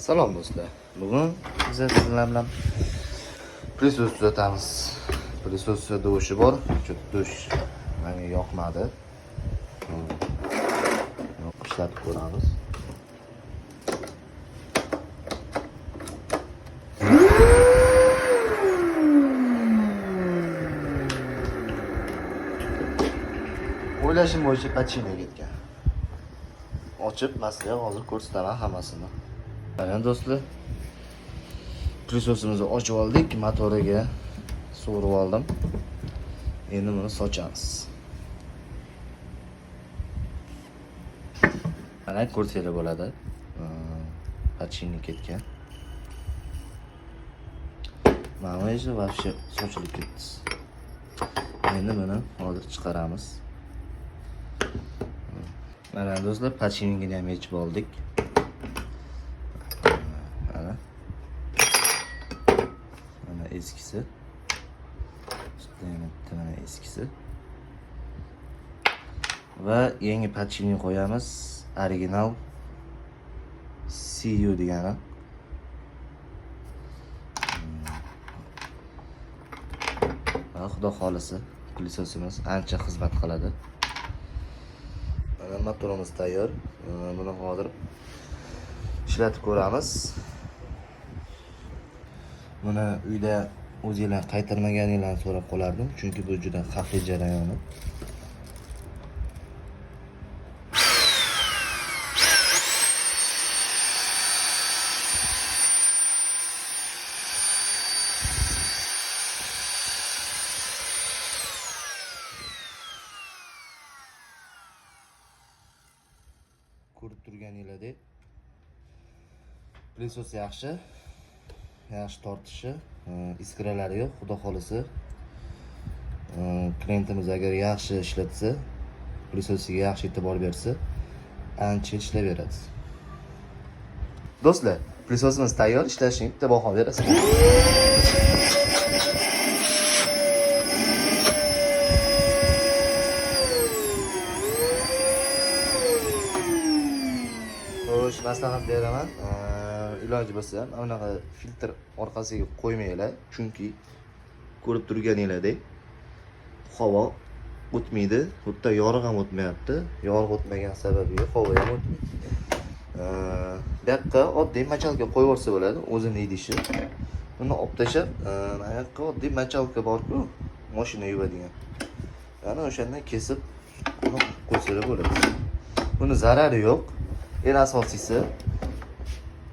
Salom do'stlar. Bugun sizlar bilan prisos tuzatamiz. Prisosda do'shi bor. Do'sh menga yoqmadi. Ishlatib ko'ramiz. O'ylashim bo'yicha pachina ketgan. Ochib maslaga hozir ko'rsataman hammasini. Mana do'stlar, prisosimizni ochib oldik, motoriga sug'urib oldim. Endi buni sochamiz. Mana ko'rsanglar bo'ladi. Pachina ketgan. Mana esa вообще sochilib ketdi. Endi buni hozir chiqaramiz. Mana do'stlar, pachinini ham yechib oldik. Mana eskisi. Mana eskisi. Va yangi pachinini qo'yamiz. Original CU degani. Xudo xolisi prisosimiz ancha xizmat qiladi. Mana motorimiz tayyor. Buni hozir ishlatib ko'ramiz. Buni uyda o'zingizlar qaytarmaganinglarni so'rab qolardim, chunki bu juda xavfli jarayoni. Ko'rib turganinglardek prisos yaxshi tortishi, iskralari yo'q. Xudo xolisi klientimiz agar yaxshi ishlatsa, prisosiga yaxshi e'tibor bersa, ancha ishlayveradi. Do'stlar, prisosimiz tayyor, ishlashining bitta baho berasiz. Maslahat beraman. Iloji bo'lsa, anaqa filtr orqasiga qo'ymanglar, chunki ko'rib turganinglardek havo o'tmaydi, hatto yorug' ham o'tmayapti. Yorug' o'tmagan sababi havo ham o'tmaydi. Bu yoqqa oddiy machalka qo'yib olsa bo'ladi, o'zini idishi. Buni olib tashlab, mana yoqqa oddiy machalka bor-ku, mashina yuvadigan. Yana o'shandan kesib qo'ysalar bo'ladi. Buni zarari yo'q. En asosiysi